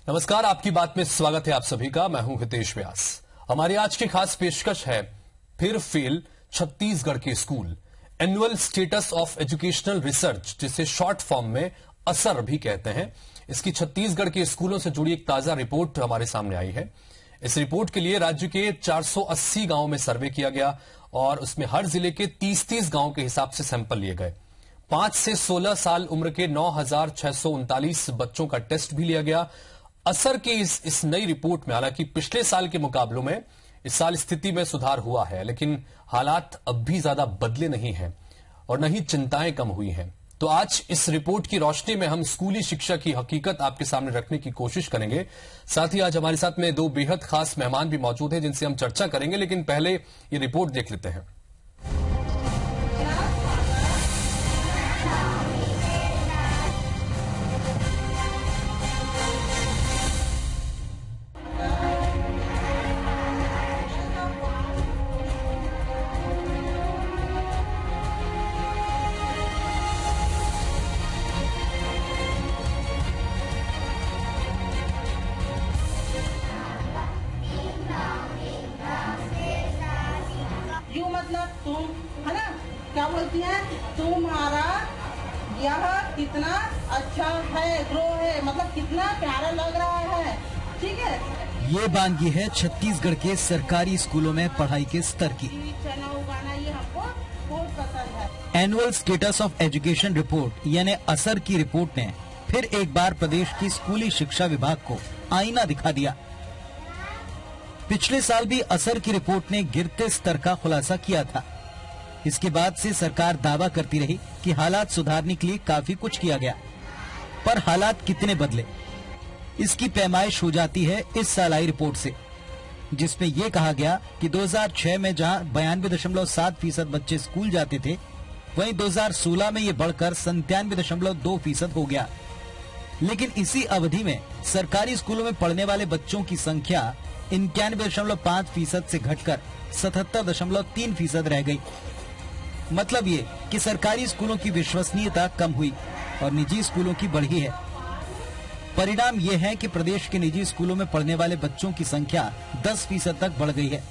नमस्कार, आपकी बात में स्वागत है आप सभी का। मैं हूं हितेश व्यास। हमारी आज की खास पेशकश है फिर फेल छत्तीसगढ़ के school, annual status of educational research, जिसे शॉर्ट फॉर्म में असर भी कहते हैं। इसकी छत्तीसगढ़ के स्कूलों से जुड़ी एक ताजा रिपोर्ट हमारे सामने आई है। इस रिपोर्ट के लिए राज्य के 480 गांवों में सर्वे किया गया और उसमें हर जिले के 30-30 गांवों के हिसाब से सैंपल लिए गए। 5 से 16 साल उम्र के 9,639 बच्चों का टेस्ट भी लिया गया। असर की इस नई रिपोर्ट में हालांकि पिछले साल के मुकाबलों में इस साल स्थिति में सुधार हुआ है, लेकिन हालात अब भी ज्यादा बदले नहीं हैं और न ही चिंताएं कम हुई हैं। तो आज इस रिपोर्ट की रोशनी में हम स्कूली शिक्षा की हकीकत आपके सामने रखने की कोशिश करेंगे। साथ ही आज हमारे साथ में दो बेहद खास मेहमान भी मौजूद हैं जिनसे हम चर्चा करेंगे, लेकिन पहले ये रिपोर्ट देख लेते हैं। तुम है ना, क्या बोलती है, तुम्हारा यह कितना अच्छा है, ग्रो है, मतलब कितना प्यारा लग रहा है। ठीक है, ये बानगी है छत्तीसगढ़ के सरकारी स्कूलों में पढ़ाई के स्तर की। चना उगाना ये हमको बहुत पसंद है। Annual status of education report यानी असर की रिपोर्ट ने फिर एक बार प्रदेश की स्कूली शिक्षा विभाग को आईना दिखा दिया। पिछले साल भी असर की रिपोर्ट ने गिरते स्तर का खुलासा किया था। इसके बाद से सरकार दावा करती रही कि हालात सुधारने के लिए काफी कुछ किया गया, पर हालात कितने बदले इसकी पैमाइश हो जाती है इस साल आई रिपोर्ट से, जिसमें यह कहा गया कि 2006 में जहां 92.7% बच्चे स्कूल जाते थे, वहीं 2016 में ये बढ़कर 97.2% हो गया। लेकिन इसी अवधि में सरकारी स्कूलों में पढ़ने वाले बच्चों की संख्या 91.5% से घटकर 77.3% रह गई। मतलब ये कि सरकारी स्कूलों की विश्वसनीयता कम हुई और निजी स्कूलों की बढ़ी है। परिणाम ये है कि प्रदेश के निजी स्कूलों में पढ़ने वाले बच्चों की संख्या 10% तक बढ़ गई है।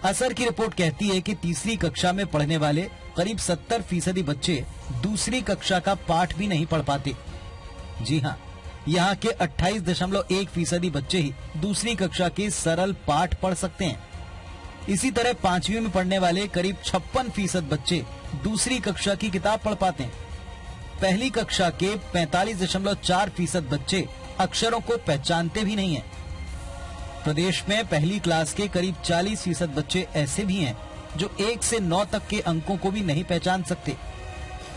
असर की रिपोर्ट कहती है कि तीसरी कक्षा में पढ़ने वाले करीब 70% बच्चे दूसरी कक्षा का पाठ भी नहीं पढ़ पाते। जी हाँ, यहाँ के 28.1% बच्चे ही दूसरी कक्षा के सरल पाठ पढ़ सकते हैं। इसी तरह 5वीं में पढ़ने वाले करीब 56% बच्चे दूसरी कक्षा की किताब पढ़ पाते हैं। पहली कक्षा के 45.4% बच्चे अक्षरों को पहचानते भी नहीं हैं। प्रदेश में पहली क्लास के करीब 40% बच्चे ऐसे भी हैं जो 1 से 9 तक के अंकों को भी नहीं पहचान सकते।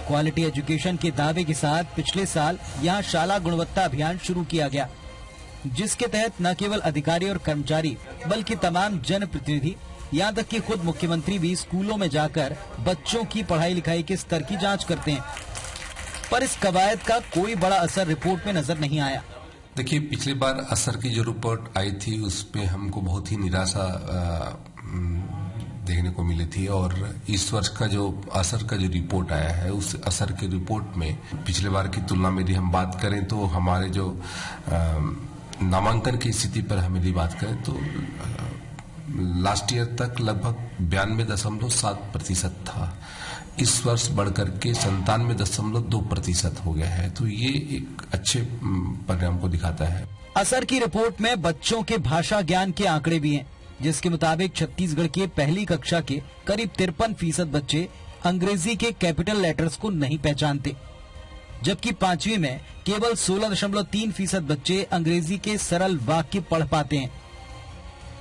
क्वालिटी एजुकेशन के दावे के साथ पिछले साल यहाँ शाला गुणवत्ता अभियान शुरू किया गया, जिसके तहत न केवल अधिकारी और कर्मचारी बल्कि तमाम जनप्रतिनिधि, यहाँ तक कि खुद मुख्यमंत्री भी स्कूलों में जाकर बच्चों की पढ़ाई लिखाई के स्तर की जांच करते हैं। पर इस कवायद का कोई बड़ा असर रिपोर्ट में नजर नहीं आया। देखिए, पिछली बार असर की जो रिपोर्ट आई थी उसमें हमको बहुत ही निराशा देखने को मिली थी, और इस वर्ष का जो असर का जो रिपोर्ट आया है उस असर के रिपोर्ट में पिछले बार की तुलना में यदि हम बात करें तो हमारे जो नामांकन की स्थिति पर हम यदि बात करें तो लास्ट ईयर तक लगभग 92.7% था। इस वर्ष बढ़कर के 97.2% हो गया है। तो ये एक अच्छे परिणाम को दिखाता है। असर की रिपोर्ट में बच्चों के भाषा ज्ञान के आंकड़े भी हैं, जिसके मुताबिक छत्तीसगढ़ के पहली कक्षा के करीब 53% बच्चे अंग्रेजी के कैपिटल लेटर्स को नहीं पहचानते, जबकि 5वीं में केवल 16.3% बच्चे अंग्रेजी के सरल वाक्य पढ़ पाते हैं।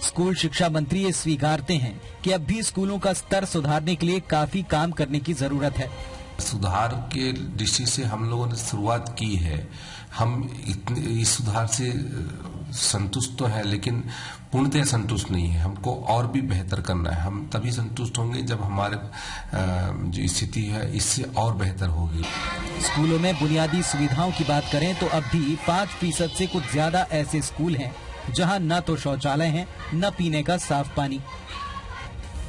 स्कूल शिक्षा मंत्री ये स्वीकारते हैं कि अब भी स्कूलों का स्तर सुधारने के लिए काफी काम करने की जरूरत है। सुधार के दृष्टि से हम लोगों ने शुरुआत की है। हम इस सुधार से संतुष्ट तो है, लेकिन पूर्णतः संतुष्ट नहीं है। हमको और भी बेहतर करना है। हम तभी संतुष्ट होंगे जब हमारे जो स्थिति है इससे और बेहतर होगी। स्कूलों में बुनियादी सुविधाओं की बात करें तो अब भी 5% से कुछ ज्यादा ऐसे स्कूल हैं जहां न तो शौचालय हैं न पीने का साफ पानी।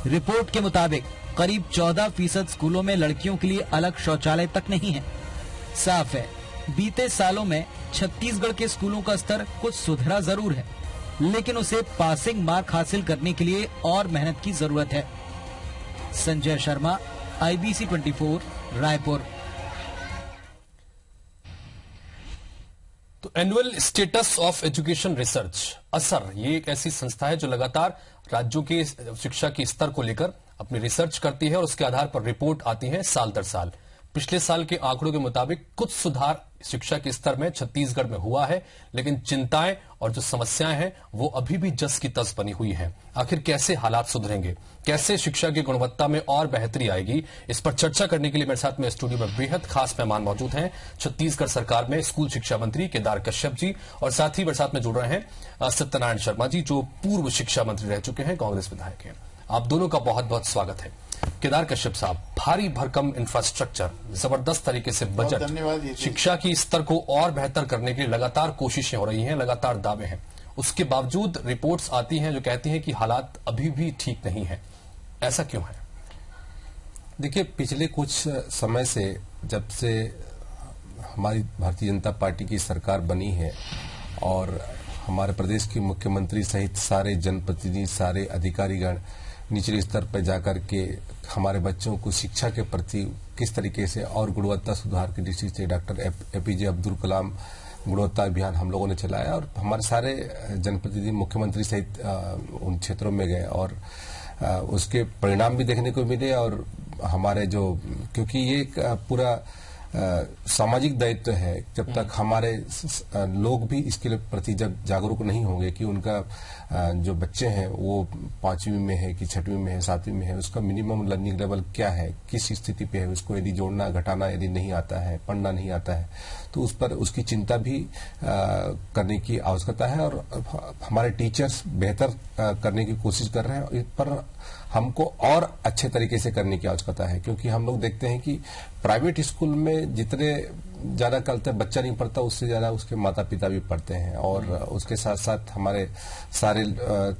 रिपोर्ट के मुताबिक करीब 14% स्कूलों में लड़कियों के लिए अलग शौचालय तक नहीं है। साफ है बीते सालों में छत्तीसगढ़ के स्कूलों का स्तर कुछ सुधरा जरूर है, लेकिन उसे पासिंग मार्क हासिल करने के लिए और मेहनत की जरूरत है। संजय शर्मा, IBC 24, रायपुर। तो annual status of education research असर, ये एक ऐसी संस्था है जो लगातार राज्यों के शिक्षा के स्तर को लेकर अपनी रिसर्च करती है और उसके आधार पर रिपोर्ट आती है साल दर साल। पिछले साल के आंकड़ों के मुताबिक कुछ सुधार शिक्षा के स्तर में छत्तीसगढ़ में हुआ है, लेकिन चिंताएं और जो समस्याएं हैं वो अभी भी जस की तस बनी हुई हैं। आखिर कैसे हालात सुधरेंगे, कैसे शिक्षा की गुणवत्ता में और बेहतरी आएगी, इस पर चर्चा करने के लिए मेरे साथ में स्टूडियो में बेहद खास मेहमान मौजूद हैं। छत्तीसगढ़ सरकार में स्कूल शिक्षा मंत्री केदार कश्यप जी, और साथ ही मेरे साथ में जुड़ रहे हैं सत्यनारायण शर्मा जी, जो पूर्व शिक्षा मंत्री रह चुके हैं, कांग्रेस विधायक हैं। आप दोनों का बहुत बहुत स्वागत है। केदार कश्यप साहब, भारी भरकम इंफ्रास्ट्रक्चर, जबरदस्त तरीके से बजट, शिक्षा की स्तर को और बेहतर करने के लिए लगातार कोशिशें हो रही हैं, लगातार दावे हैं, उसके बावजूद रिपोर्ट्स आती हैं जो कहती हैं कि हालात अभी भी ठीक नहीं है। ऐसा क्यों है? देखिए, पिछले कुछ समय से, जब से हमारी भारतीय जनता पार्टी की सरकार बनी है और हमारे प्रदेश के मुख्यमंत्री सहित सारे जनप्रतिनिधि, सारे अधिकारीगण निचले स्तर पर जाकर के हमारे बच्चों को शिक्षा के प्रति किस तरीके से और गुणवत्ता सुधार की दृष्टि से डॉक्टर APJ अब्दुल कलाम गुणवत्ता अभियान हम लोगों ने चलाया और हमारे सारे जनप्रतिनिधि मुख्यमंत्री सहित उन क्षेत्रों में गए और उसके परिणाम भी देखने को मिले। और हमारे जो, क्योंकि ये एक पूरा सामाजिक दायित्व है, जब तक हमारे लोग भी इसके प्रति जब जागरूक नहीं होंगे कि उनका जो बच्चे हैं वो 5वीं में है कि 6वीं में है, 7वीं में है, उसका मिनिमम लर्निंग लेवल क्या है, किस स्थिति पे है, उसको यदि जोड़ना घटाना यदि नहीं आता है, पढ़ना नहीं आता है, तो उस पर उसकी चिंता भी करने की आवश्यकता है। और हमारे टीचर्स बेहतर करने की कोशिश कर रहे हैं, इस पर हमको और अच्छे तरीके से करने की आवश्यकता है, क्योंकि हम लोग देखते हैं कि प्राइवेट स्कूल में जितने ज्यादा कल तक बच्चा नहीं पढ़ता, उससे ज्यादा उसके माता पिता भी पढ़ते हैं और उसके साथ साथ हमारे सारे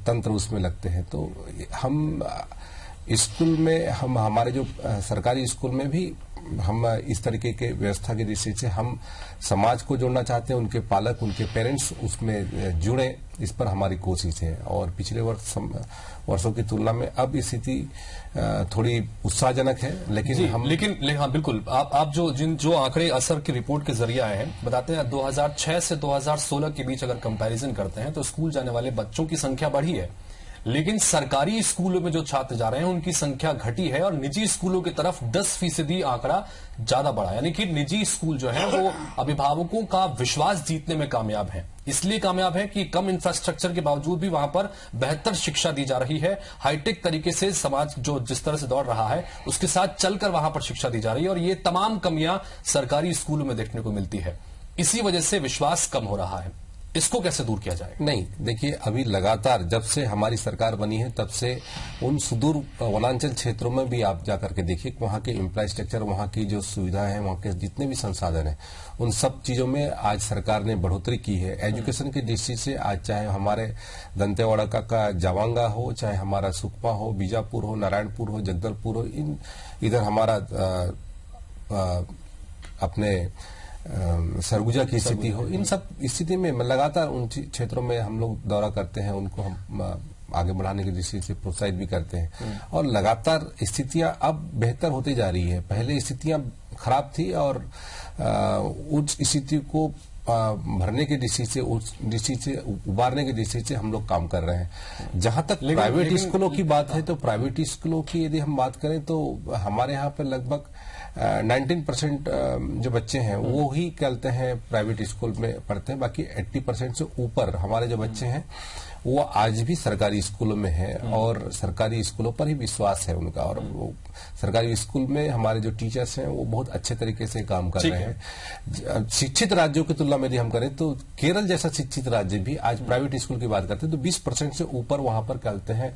तंत्र उसमें लगते हैं। तो हम स्कूल में, हम हमारे जो सरकारी स्कूल में भी हम इस तरीके के व्यवस्था की दृष्टि से हम समाज को जोड़ना चाहते हैं, उनके पालक, उनके पेरेंट्स उसमें जुड़े, इस पर हमारी कोशिश है। और पिछले वर्षों की तुलना में अब स्थिति थोड़ी उत्साहजनक है, लेकिन हाँ बिल्कुल, आप जो आंकड़े असर की रिपोर्ट के जरिए आए हैं, बताते हैं 2006 से 2016 के बीच अगर कंपैरिजन करते हैं तो स्कूल जाने वाले बच्चों की संख्या बढ़ी है, लेकिन सरकारी स्कूलों में जो छात्र जा रहे हैं उनकी संख्या घटी है और निजी स्कूलों की तरफ 10% आंकड़ा ज्यादा बढ़ा। यानी कि निजी स्कूल जो है वो अभिभावकों का विश्वास जीतने में कामयाब है। इसलिए कामयाब है कि कम इंफ्रास्ट्रक्चर के बावजूद भी वहां पर बेहतर शिक्षा दी जा रही है, हाईटेक तरीके से समाज जो जिस तरह से दौड़ रहा है उसके साथ चलकर वहां पर शिक्षा दी जा रही है, और ये तमाम कमियां सरकारी स्कूलों में देखने को मिलती है। इसी वजह से विश्वास कम हो रहा है। इसको कैसे दूर किया जाए? नहीं, देखिए, अभी लगातार जब से हमारी सरकार बनी है तब से उन सुदूर वनांचल क्षेत्रों में भी आप जाकर के देखिए, वहां के इंफ्रास्ट्रक्चर, वहां की जो सुविधाएं हैं, वहां के जितने भी संसाधन हैं, उन सब चीजों में आज सरकार ने बढ़ोतरी की है। एजुकेशन की दृष्टि से आज चाहे हमारे दंतेवाड़ा का जावांगा हो, चाहे हमारा सुकमा हो, बीजापुर हो, नारायणपुर हो, जगदलपुर हो, इधर हमारा अपने सरगुजा की स्थिति हो, इन सब स्थिति में लगातार उन क्षेत्रों में हम लोग दौरा करते हैं, उनको हम आगे बढ़ाने की दृष्टि से प्रोत्साहित भी करते हैं और लगातार स्थितियां अब बेहतर होती जा रही है। पहले स्थितियां खराब थी और उस स्थिति को भरने की दृष्टि से, उस दृष्टि से उबारने की दृष्टि से हम लोग काम कर रहे हैं। जहां तक प्राइवेट स्कूलों की बात है, तो प्राइवेट स्कूलों की यदि हम बात करें तो हमारे यहाँ पर लगभग 19% जो बच्चे हैं वो ही कहते हैं प्राइवेट स्कूल में पढ़ते हैं, बाकी 80% से ऊपर हमारे जो बच्चे हैं वो आज भी सरकारी स्कूलों में है और सरकारी स्कूलों पर ही विश्वास है उनका। और वो सरकारी स्कूल में हमारे जो टीचर्स हैं वो बहुत अच्छे तरीके से काम कर रहे हैं। शिक्षित राज्यों की तुलना में यदि हम करें तो केरल जैसा शिक्षित राज्य भी आज प्राइवेट स्कूल की बात करते हैं तो 20% से ऊपर वहां पर कहते हैं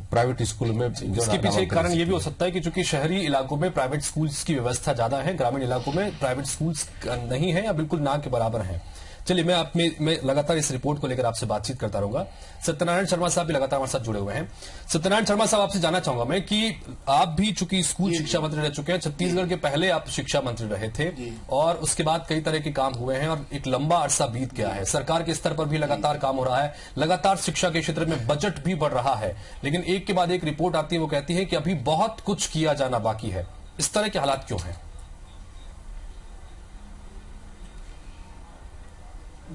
प्राइवेट स्कूल में। इसके पीछे एक कारण ये भी हो सकता है कि चूंकि शहरी इलाकों में प्राइवेट स्कूल्स की व्यवस्था ज्यादा है, ग्रामीण इलाकों में प्राइवेट स्कूल्स नहीं है या बिल्कुल ना के बराबर है, चलिए मैं लगातार इस रिपोर्ट को लेकर आपसे बातचीत करता रहूंगा। सत्यनारायण शर्मा साहब भी लगातार हमारे साथ जुड़े हुए हैं। सत्यनारायण शर्मा साहब, आपसे जानना चाहूंगा मैं कि आप भी चूंकि स्कूल शिक्षा मंत्री रह चुके हैं, छत्तीसगढ़ के पहले आप शिक्षा मंत्री रहे थे और उसके बाद कई तरह के काम हुए हैं और एक लंबा अरसा बीत गया है। सरकार के स्तर पर भी लगातार काम हो रहा है, लगातार शिक्षा के क्षेत्र में बजट भी बढ़ रहा है, लेकिन एक के बाद एक रिपोर्ट आती है, वो कहती है कि अभी बहुत कुछ किया जाना बाकी है। इस तरह के हालात क्यों हैं?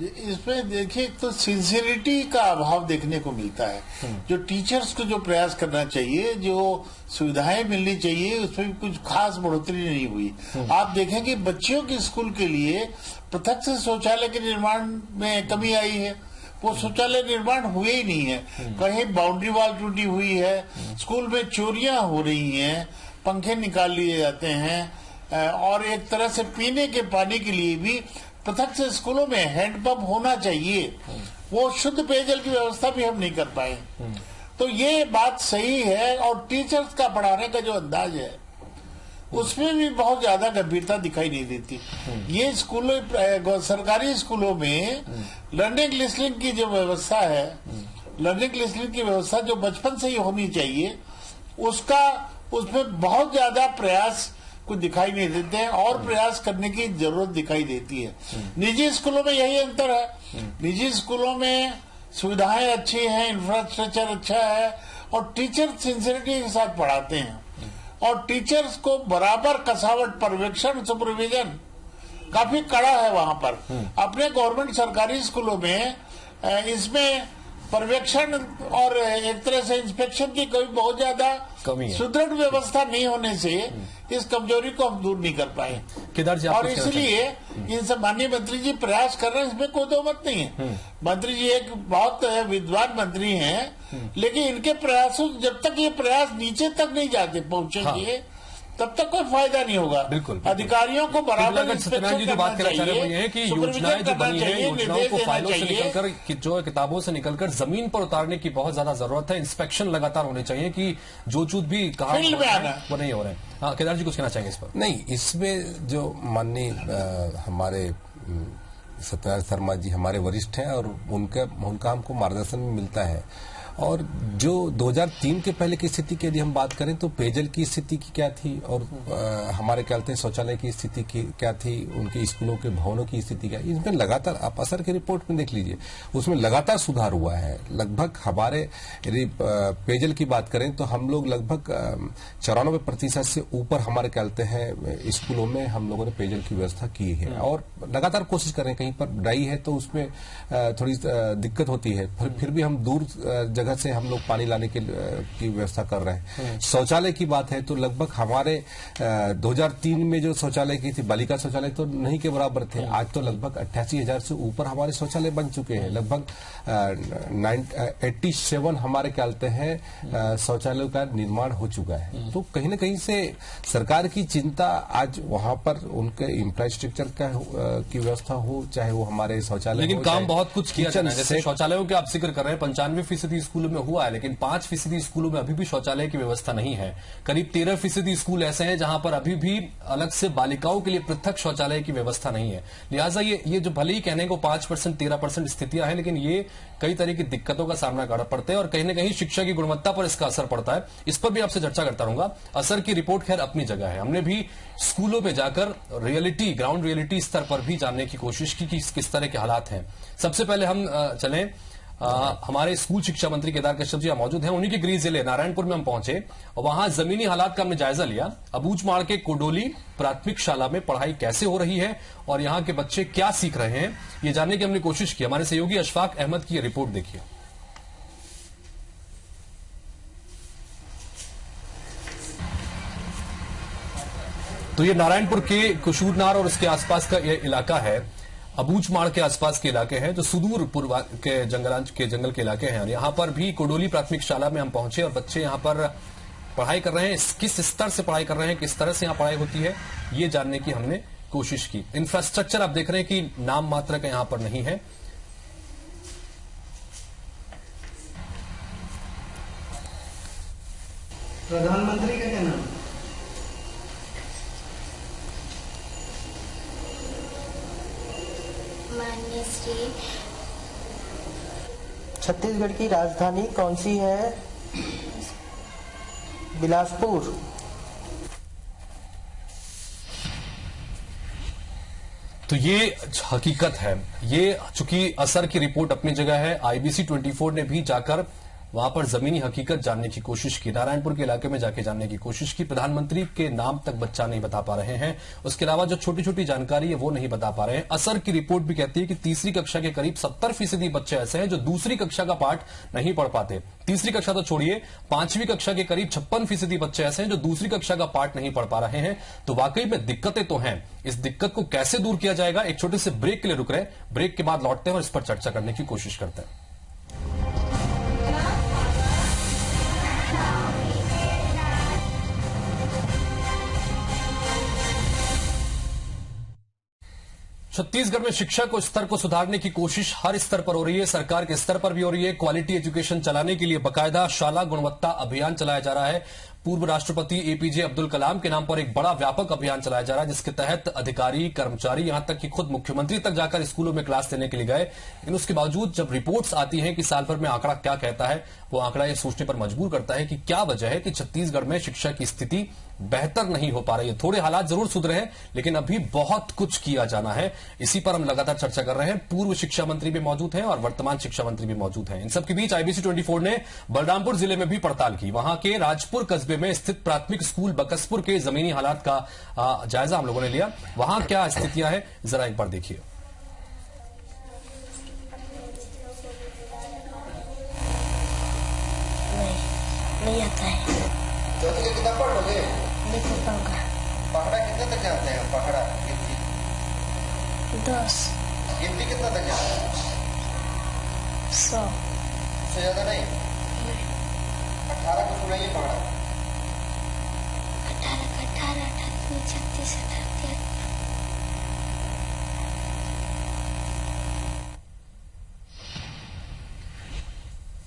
इसमें देखिए, तो सिंसियरिटी का अभाव देखने को मिलता है। जो टीचर्स को जो प्रयास करना चाहिए, जो सुविधाएं मिलनी चाहिए, उसमें भी कुछ खास बढ़ोतरी नहीं हुई। आप देखें कि बच्चियों के स्कूल के लिए पृथक से शौचालय के निर्माण में कमी आई है। वो शौचालय निर्माण हुए ही नहीं है। कहीं बाउंड्री वॉल टूटी हुई है, स्कूल में चोरियां हो रही हैं, पंखे निकाल लिए जाते हैं और एक तरह से पीने के पानी के लिए भी पृथक से स्कूलों में हैंडपंप होना चाहिए। वो शुद्ध पेयजल की व्यवस्था भी हम नहीं कर पाए। तो ये बात सही है। और टीचर्स का पढ़ाने का जो अंदाज है उसमें भी बहुत ज्यादा गंभीरता दिखाई नहीं देती। ये स्कूलों, सरकारी स्कूलों में लर्निंग लिसनिंग की जो व्यवस्था है, लर्निंग लिसनिंग की व्यवस्था जो बचपन से ही होनी चाहिए, उसमें बहुत ज्यादा प्रयास कुछ दिखाई नहीं देते हैं और प्रयास करने की जरूरत दिखाई देती है। निजी स्कूलों में यही अंतर है। निजी स्कूलों में सुविधाएं अच्छी हैं, इंफ्रास्ट्रक्चर अच्छा है और टीचर सिंसियरिटी के साथ पढ़ाते हैं और टीचर्स को बराबर कसावट, पर्यवेक्षण, सुपरविजन काफी कड़ा है वहां पर। अपने गवर्नमेंट सरकारी स्कूलों में इसमें पर्यवेक्षण और एक तरह से इंस्पेक्शन की कोई बहुत ज्यादा सुदृढ़ व्यवस्था नहीं होने से इस कमजोरी को हम दूर नहीं कर पाए। केदार जी, और इसलिए इन सब माननीय मंत्री जी प्रयास कर रहे हैं, इसमें कोई दो मत नहीं है। मंत्री जी एक बहुत विद्वान मंत्री हैं, लेकिन इनके प्रयासों, जब तक ये प्रयास नीचे तक नहीं जाते पहुंचेंगे तब तक कोई फायदा नहीं होगा। बिल्कुल। अधिकारियों को बराबर सत्यनारायण जी जो बात करना चाह रहे हैं वो ये है कि योजनाएं जो बनी है, योजनाओं को फाइलों से निकलकर, जो किताबों से निकलकर जमीन पर उतारने की बहुत ज्यादा जरूरत है। इंस्पेक्शन लगातार होने चाहिए कि जो चूत भी कहा वो नहीं हो रहे हैं। हाँ, केदार जी कुछ कहना चाहेंगे इस पर? नहीं, इसमें जो माननीय हमारे सत्यनारायण शर्मा जी हमारे वरिष्ठ हैं और उनका हमको मार्गदर्शन मिलता है। और जो 2003 के पहले की स्थिति की यदि हम बात करें तो पेयजल की स्थिति की क्या थी और हमारे क्या कहते हैं शौचालय की स्थिति की क्या थी, उनके स्कूलों के भवनों की स्थिति क्या, इसमें लगातार आप असर की रिपोर्ट में देख लीजिए, उसमें लगातार सुधार हुआ है। लगभग हमारे यदि पेयजल की बात करें तो हम लोग लगभग 94% से ऊपर हमारे क्या कहते हैं स्कूलों में हम लोगों ने पेयजल की व्यवस्था की है और लगातार कोशिश कर रहे हैं। कहीं पर ड्राई है तो उसमें थोड़ी दिक्कत होती है, फिर भी हम दूर जगह से हम लोग पानी लाने की व्यवस्था कर रहे हैं। शौचालय की बात है तो लगभग हमारे 2003 में जो शौचालय की थी, बालिका शौचालय तो नहीं के बराबर थे, आज तो लगभग 88,000 से ऊपर हमारे शौचालय बन चुके हैं। लगभग 87 हमारे क्या कहते हैं शौचालयों का निर्माण हो चुका है। तो कहीं न कहीं से सरकार की चिंता आज वहां पर उनके इंफ्रास्ट्रक्चर की व्यवस्था हो, चाहे वो हमारे शौचालय, लेकिन काम बहुत कुछ किया जाना है। जैसे शौचालयों के आप जिक्र कर रहे हैं, 95% स्कूलों में हुआ है, लेकिन 5% स्कूलों में अभी भी शौचालय की व्यवस्था नहीं है। करीब 13% स्कूल ऐसे हैं जहां पर अभी भी अलग से बालिकाओं के लिए पृथक शौचालय की व्यवस्था नहीं है। लिहाजा ये जो भले ही कहने को 5% 13% स्थितियां हैं, लेकिन ये कई तरह की दिक्कतों का सामना करना पड़ता है और कहीं न कहीं शिक्षा की गुणवत्ता पर इसका असर पड़ता है। इस पर भी आपसे चर्चा करता रहूंगा। असर की रिपोर्ट खैर अपनी जगह है, हमने भी स्कूलों में जाकर रियलिटी, ग्राउंड रियलिटी स्तर पर भी जानने की कोशिश की कि किस तरह के हालात हैं। सबसे पहले हम चलें, हमारे स्कूल शिक्षा मंत्री केदार कश्यप जी मौजूद हैं। उन्हीं के गृह जिले नारायणपुर में हम पहुंचे और वहां जमीनी हालात का हमने जायजा लिया। अबूझमाड़ के कोडोली प्राथमिक शाला में पढ़ाई कैसे हो रही है और यहां के बच्चे क्या सीख रहे हैं, ये जानने की हमने कोशिश की। हमारे सहयोगी अशफाक अहमद की रिपोर्ट देखिए। तो ये नारायणपुर के कुशूरनार और उसके आसपास का ये इलाका है। अबूझमाड़ के आसपास के इलाके हैं जो सुदूर पूर्व के जंगल के इलाके हैं। और यहाँ पर भी कोडोली प्राथमिक शाला में हम पहुंचे और बच्चे यहाँ पर पढ़ाई कर रहे हैं। किस स्तर से पढ़ाई कर रहे हैं, किस तरह से यहाँ पढ़ाई होती है, ये जानने की हमने कोशिश की। इंफ्रास्ट्रक्चर आप देख रहे हैं कि नाम मात्र का यहाँ पर नहीं है। प्रधानमंत्री का क्या नाम? माननीय जी। छत्तीसगढ़ की राजधानी कौन सी है? बिलासपुर। तो ये हकीकत है। ये चूंकि असर की रिपोर्ट अपनी जगह है, IBC 24 ने भी जाकर वहां पर जमीनी हकीकत जानने की कोशिश की, नारायणपुर के इलाके में जाके जानने की कोशिश की। प्रधानमंत्री के नाम तक बच्चा नहीं बता पा रहे हैं, उसके अलावा जो छोटी छोटी जानकारी है वो नहीं बता पा रहे हैं। असर की रिपोर्ट भी कहती है कि तीसरी कक्षा के करीब 70% बच्चे ऐसे हैं जो दूसरी कक्षा का पाठ नहीं पढ़ पाते। तीसरी कक्षा तो छोड़िए, 5वीं कक्षा के करीब 56% बच्चे ऐसे हैं जो दूसरी कक्षा का पाठ नहीं पढ़ पा रहे हैं। तो वाकई में दिक्कतें तो हैं। इस दिक्कत को कैसे दूर किया जाएगा, एक छोटे से ब्रेक के लिए रुक रहे हैं, ब्रेक के बाद लौटते हैं और इस पर चर्चा करने की कोशिश करते हैं। छत्तीसगढ़ में शिक्षा को स्तर को सुधारने की कोशिश हर स्तर पर हो रही है, सरकार के स्तर पर भी हो रही है। क्वालिटी एजुकेशन चलाने के लिए बकायदा शाला गुणवत्ता अभियान चलाया जा रहा है। पूर्व राष्ट्रपति APJ अब्दुल कलाम के नाम पर एक बड़ा व्यापक अभियान चलाया जा रहा है, जिसके तहत अधिकारी, कर्मचारी, यहां तक कि खुद मुख्यमंत्री तक जाकर स्कूलों में क्लास लेने के लिए गए। लेकिन उसके बावजूद जब रिपोर्ट्स आती हैं कि साल भर में आंकड़ा क्या कहता है, वो आंकड़ा ये सोचने पर मजबूर करता है कि क्या वजह है कि छत्तीसगढ़ में शिक्षा की स्थिति बेहतर नहीं हो पा रही है। थोड़े हालात जरूर सुधरे हैं, लेकिन अभी बहुत कुछ किया जाना है। इसी पर हम लगातार चर्चा कर रहे हैं। पूर्व शिक्षा मंत्री भी मौजूद हैं और वर्तमान शिक्षा मंत्री भी मौजूद हैं। इन सबके बीच IBC 24 ने बलरामपुर जिले में भी पड़ताल की। वहां के राजपुर कस्बे में स्थित प्राथमिक स्कूल बकसपुर के जमीनी हालात का जायजा हम लोगों ने लिया। वहां क्या स्थितियां हैं, जरा एक बार देखिए। नहीं आता है। कितना पढ़ लोगे? नहीं कर पाऊंगा। पहाड़ा कितने तक जानते हैं? पहाड़ा गिनती 10। गिनती कितना तक जानते हैं? 100 उससे ज्यादा नहीं। 18 को सुनाइए पहाड़ा। 18 36 38।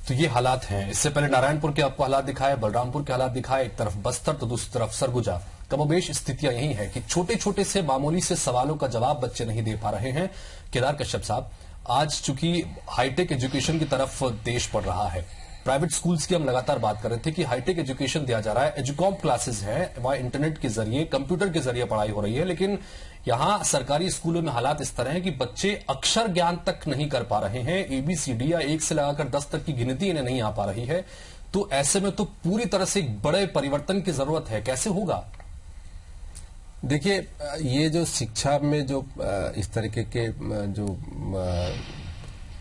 तो ये हालात हैं। इससे पहले नारायणपुर के आपको हालात दिखाए, बलरामपुर के हालात दिखाए, एक तरफ बस्तर तो दूसरी तरफ सरगुजा। कमोबेश स्थितियां यही है कि छोटे छोटे से मामूली से सवालों का जवाब बच्चे नहीं दे पा रहे हैं। केदार कश्यप साहब, आज चूंकि हाईटेक एजुकेशन की तरफ देश बढ़ रहा है, प्राइवेट स्कूल्स की हम लगातार बात कर रहे थे कि हाईटेक एजुकेशन दिया जा रहा है, एजुकॉम क्लासेस हैं, वहां इंटरनेट के जरिए, कंप्यूटर के जरिए पढ़ाई हो रही है। लेकिन यहां सरकारी स्कूलों में हालात इस तरह है कि बच्चे अक्षर ज्ञान तक नहीं कर पा रहे हैं। ABCD या 1 से लगाकर 10 तक की गिनती इन्हें नहीं आ पा रही है। तो ऐसे में तो पूरी तरह से एक बड़े परिवर्तन की जरूरत है। कैसे होगा? देखिए, ये जो शिक्षा में जो इस तरीके के जो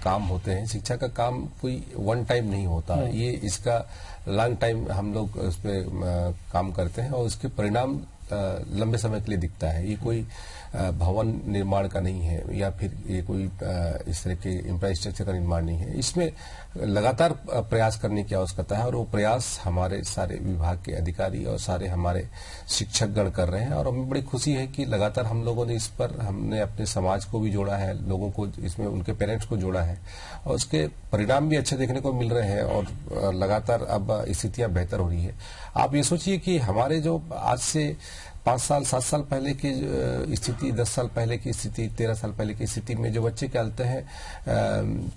काम होते हैं, शिक्षा का काम कोई वन टाइम नहीं होता। ये इसका लॉन्ग टाइम हम लोग उस पर काम करते हैं और उसके परिणाम लंबे समय के लिए दिखता है। ये कोई भवन निर्माण का नहीं है या फिर ये कोई इस तरह के इंफ्रास्ट्रक्चर का निर्माण नहीं है। इसमें लगातार प्रयास करने की आवश्यकता है और वो प्रयास हमारे सारे विभाग के अधिकारी और सारे हमारे शिक्षकगण कर रहे हैं। और हमें बड़ी खुशी है कि लगातार हम लोगों ने इस पर, हमने अपने समाज को भी जोड़ा है, लोगों को इसमें, उनके पेरेंट्स को जोड़ा है और उसके परिणाम भी अच्छे देखने को मिल रहे हैं और लगातार अब स्थितियां बेहतर हो रही है। आप ये सोचिए कि हमारे जो आज से 5 साल 7 साल पहले की स्थिति, 10 साल पहले की स्थिति, 13 साल पहले की स्थिति में जो बच्चे कहते हैं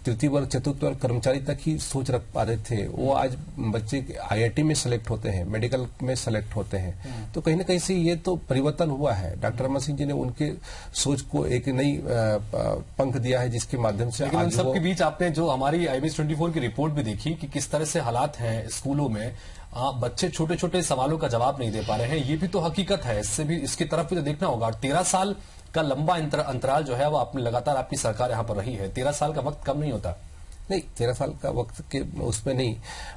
तृतीय वर्ग चतुर्थ वर्ग कर्मचारी तक ही सोच रख पाते थे, वो आज बच्चे IIT में सेलेक्ट होते हैं, मेडिकल में सेलेक्ट होते हैं। तो कहीं ना कहीं से ये तो परिवर्तन हुआ है। डॉक्टर रमन सिंह जी ने उनके सोच को एक नई पंख दिया है, जिसके माध्यम से लेकिन उन सबके बीच आपने जो हमारी IBC 24 की रिपोर्ट भी देखी कि किस तरह से हालात हैं स्कूलों में, बच्चे छोटे छोटे सवालों का जवाब नहीं दे पा रहे हैं। ये भी तो हकीकत है। इससे भी, इसकी तरफ भी तो देखना होगा। 13 साल का लंबा अंतराल जो है वो आपने लगातार, आपकी सरकार यहां पर रही है। 13 साल का वक्त कम नहीं होता। नहीं, 13 साल का वक्त के उसमें नहीं,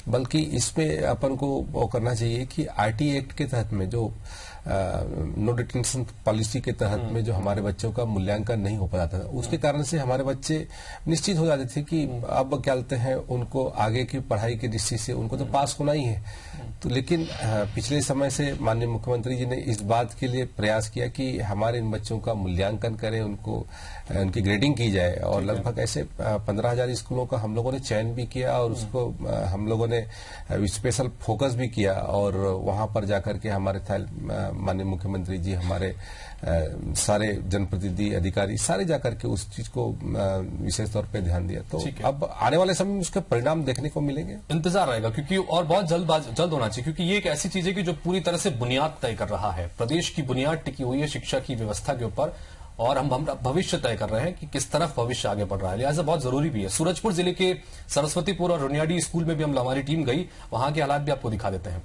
बल्कि इसमें अपन को वो करना चाहिए कि IT एक्ट के तहत में जो नो डिटेंशन पॉलिसी के तहत में जो हमारे बच्चों का मूल्यांकन नहीं हो पाता था, उसके कारण से हमारे बच्चे निश्चित हो जाते थे कि अब क्या कहते हैं, उनको आगे की पढ़ाई की दृष्टि से उनको तो पास होना ही है। तो लेकिन पिछले समय से माननीय मुख्यमंत्री जी ने इस बात के लिए प्रयास किया कि हमारे इन बच्चों का मूल्यांकन करें, उनकी ग्रेडिंग की जाए और लगभग ऐसे 15,000 स्कूलों का हम लोगों ने चयन भी किया और उसको हम लोगों ने स्पेशल फोकस भी किया और वहां पर जाकर के हमारे माननीय मुख्यमंत्री जी, हमारे सारे जनप्रतिनिधि अधिकारी सारे जाकर के उस चीज को विशेष तौर पे ध्यान दिया। तो अब आने वाले समय में उसके परिणाम देखने को मिलेंगे, इंतजार रहेगा, क्योंकि और बहुत जल्द होना चाहिए, क्योंकि ये एक ऐसी चीज है कि जो पूरी तरह से बुनियाद तय कर रहा है। प्रदेश की बुनियाद टिकी हुई है शिक्षा की व्यवस्था के ऊपर, और हम भविष्य तय कर रहे हैं कि किस तरफ भविष्य आगे बढ़ रहा है, लिहाजा बहुत जरूरी भी है। सूरजपुर जिले के सरस्वतीपुर और रुनियाडी स्कूल में भी हमारी टीम गई, वहां के हालात भी आपको दिखा देते हैं।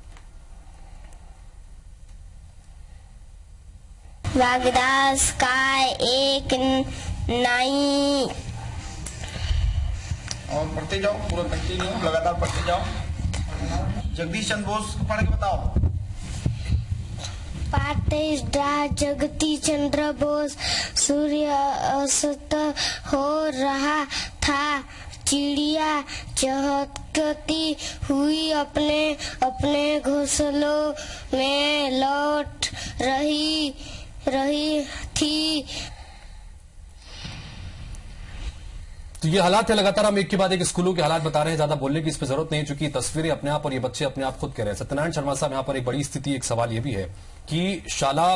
वागदास का एक नाई। और पढ़ते जाओ, पूरा कंटिन्यू लगातार पढ़ते जाओ। जगदीश चंद्र बोस को पढ़ के बताओ। पाठशाला जगदीश चंद्र बोस। सूर्य अस्त हो रहा था, चिड़िया चहकती हुई अपने अपने घोंसलों में लौट रही थी। तो ये हालात है, लगातार हम एक के बाद एक स्कूलों के हालात बता रहे हैं, ज्यादा बोलने की इस पर जरूरत नहीं है, चूंकि तस्वीरें अपने आप और ये बच्चे अपने आप खुद कह रहे हैं। सत्यनारायण शर्मा साहब, यहाँ पर एक बड़ी स्थिति, एक सवाल ये भी है कि शाला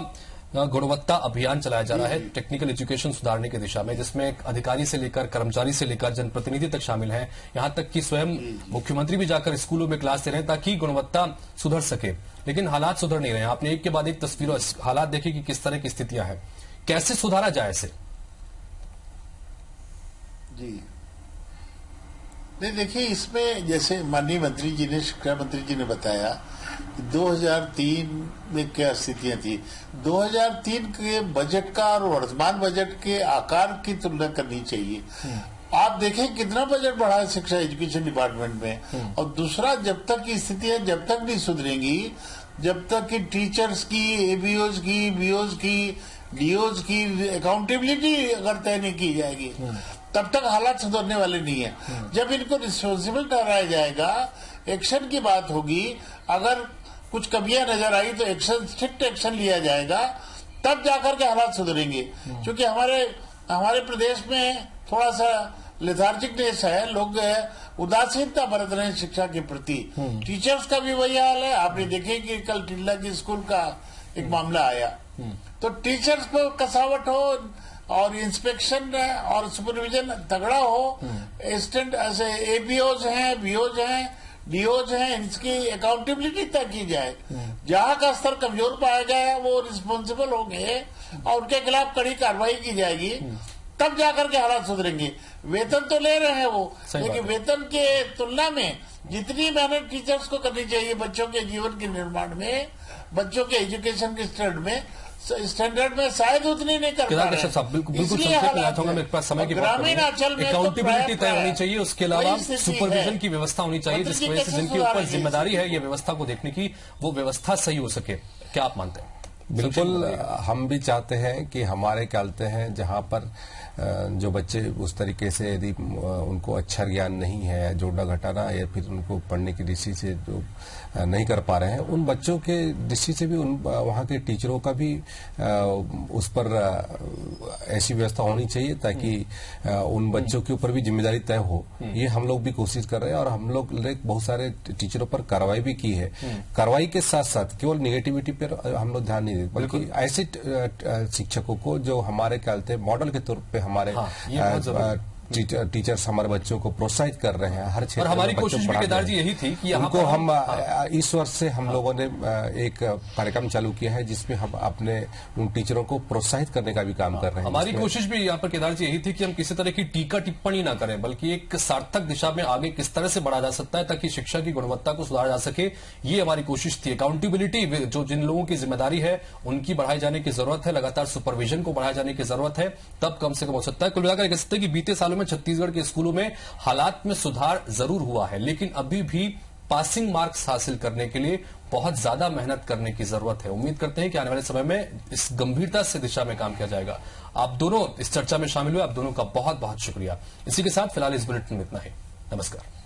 गुणवत्ता अभियान चलाया जा रहा है टेक्निकल एजुकेशन सुधारने की दिशा में, जिसमें अधिकारी से लेकर कर्मचारी से लेकर जनप्रतिनिधि तक शामिल हैं, यहां तक कि स्वयं मुख्यमंत्री भी जाकर स्कूलों में क्लास दे रहे हैं ताकि गुणवत्ता सुधर सके, लेकिन हालात सुधर नहीं रहे हैं। आपने एक के बाद एक तस्वीरों हालात देखी कि किस तरह की स्थितियां हैं, कैसे सुधारा जाए इसे? जी नहीं, देखिए इसमें जैसे माननीय मंत्री जी ने, शिक्षा मंत्री जी ने बताया कि 2003 में क्या स्थितियां थी। 2003 के बजट का और वर्तमान बजट के आकार की तुलना करनी चाहिए। आप देखें कितना बजट बढ़ा है शिक्षा एजुकेशन डिपार्टमेंट में। और दूसरा, जब तक की स्थितियां जब तक नहीं सुधरेंगी, जब तक कि टीचर्स की, एबीओज की, बीओज की, डीओज की अकाउंटेबिलिटी अगर तय नहीं की जाएगी, तब तक हालात सुधरने वाले नहीं है। जब इनको रिस्पॉन्सिबल ठहराया जाएगा, एक्शन की बात होगी, अगर कुछ कमियां नजर आई तो एक्शन, स्ट्रिक्ट एक्शन लिया जाएगा, तब जाकर के हालात सुधरेंगे। क्योंकि हमारे प्रदेश में थोड़ा सा लेथार्जिकनेस है, लोग उदासीनता बरत रहे हैं शिक्षा के प्रति। टीचर्स का भी वही हाल है। आपने देखे कि कल टिल्ला की स्कूल का एक मामला आया, तो टीचर्स पर कसावट हो और इंस्पेक्शन और सुपरविजन तगड़ा हो, ऐसे एबीओज हैं, बीओज हैं, डीओज हैं, इनकी अकाउंटेबिलिटी तय की जाए। जहां का स्तर कमजोर पाया गया वो रिस्पॉन्सिबल होंगे और उनके खिलाफ कड़ी कार्रवाई की जाएगी, तब जाकर के हालात सुधरेंगे। वेतन तो ले रहे हैं वो, लेकिन वेतन के तुलना में जितनी मेहनत टीचर्स को करनी चाहिए बच्चों के जीवन के निर्माण में, बच्चों के एजुकेशन के स्टैंडर्ड में शायद उतनी नहीं कर पा रहे हैं। बिल्कुल समय की ग्रामीण अंचल में अकाउंटेबिलिटी तय होनी चाहिए, उसके अलावा सुपरविजन की व्यवस्था होनी चाहिए, जिस वजह से जिनके ऊपर जिम्मेदारी है ये व्यवस्था को देखने की, वो व्यवस्था सही हो सके। क्या आप मानते हैं? बिल्कुल, हम भी चाहते हैं कि हमारे कहते हैं जहां पर जो बच्चे उस तरीके से यदि उनको अच्छा ज्ञान नहीं है, जोड़ना घटाना या फिर उनको पढ़ने की दृष्टि से जो नहीं कर पा रहे हैं, उन बच्चों के दृष्टि से भी वहां के टीचरों का भी उस पर ऐसी व्यवस्था होनी चाहिए ताकि उन बच्चों के ऊपर भी जिम्मेदारी तय हो। ये हम लोग भी कोशिश कर रहे हैं और हम लोग बहुत सारे टीचरों पर कार्रवाई भी की है। कार्रवाई के साथ साथ केवल निगेटिविटी पर हम लोग ध्यान नहीं देते, बल्कि ऐसे शिक्षकों को जो हमारे कहते हैं मॉडल के तौर पे हमारे टीचर्स हमारे बच्चों को प्रोत्साहित कर रहे हैं हर क्षेत्र में। हमारी कोशिश भी केदार जी यही थी कि उनको हम इस वर्ष से हम लोगों ने एक कार्यक्रम चालू किया है जिसमें हम अपने उन टीचरों को प्रोत्साहित करने का भी काम कर रहे हैं। हमारी कोशिश भी यहाँ पर केदार जी यही थी कि हम किसी तरह की टीका टिप्पणी ना करें, बल्कि एक सार्थक दिशा में आगे किस तरह से बढ़ा जा सकता है ताकि शिक्षा की गुणवत्ता को सुधारा जा सके, ये हमारी कोशिश थी। अकाउंटेबिलिटी जो जिन लोगों की जिम्मेदारी है उनकी बढ़ाई जाने की जरूरत है, लगातार सुपरविजन को बढ़ाए जाने की जरूरत है, तब कम से कम हो सकता है। कुल मिलाकर कह सकते हैं कि बीते सालों में छत्तीसगढ़ के स्कूलों में हालात में सुधार जरूर हुआ है, लेकिन अभी भी पासिंग मार्क्स हासिल करने के लिए बहुत ज्यादा मेहनत करने की जरूरत है। उम्मीद करते हैं कि आने वाले समय में इस गंभीरता से दिशा में काम किया जाएगा। आप दोनों इस चर्चा में शामिल हुए, आप दोनों का बहुत बहुत शुक्रिया। इसी के साथ फिलहाल इस बुलेटिन में इतना ही। नमस्कार।